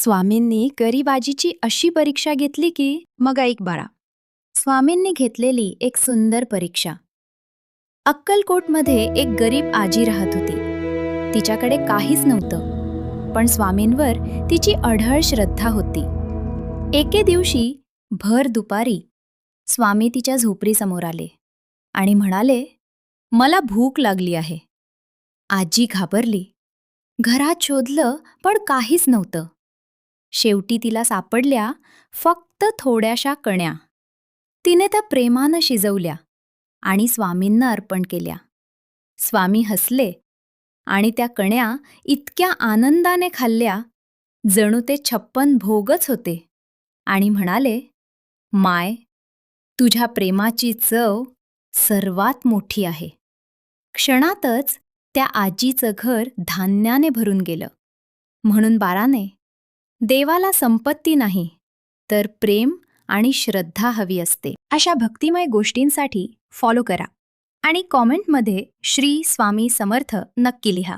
स्वामींनी गरीब आजीची अशी परीक्षा घेतली की मग ऐक बाळा. स्वामींनी घेतलेली एक सुंदर परीक्षा. अक्कलकोटमध्ये एक गरीब आजी राहत होती. तिच्याकडे काहीच नव्हतं, पण स्वामींवर तिची अढळ श्रद्धा होती. एके दिवशी भर दुपारी स्वामी तिच्या झोपडीसमोर आले आणि म्हणाले, "मला भूक लागली आहे." आजी घाबरली. घरात शोधलं पण काहीच नव्हतं. शेवटी तिला सापडल्या फक्त थोड्याशा कण्या. तिने त्या प्रेमानं शिजवल्या आणि स्वामींना अर्पण केल्या. स्वामी हसले आणि त्या कण्या इतक्या आनंदाने खाल्ल्या जणू ते 56 भोगच होते आणि म्हणाले, "माय, तुझ्या प्रेमाची चव सर्वात मोठी आहे." क्षणातच त्या आजीचं घर धान्याने भरून गेलं. म्हणून बाळाने, देवाला संपत्ती नाही तर प्रेम आणि श्रद्धा हवी असते. अशा भक्तिमय गोष्टींसाठी फॉलो करा आणि कॉमेंटमध्ये श्री स्वामी समर्थ नक्की लिहा.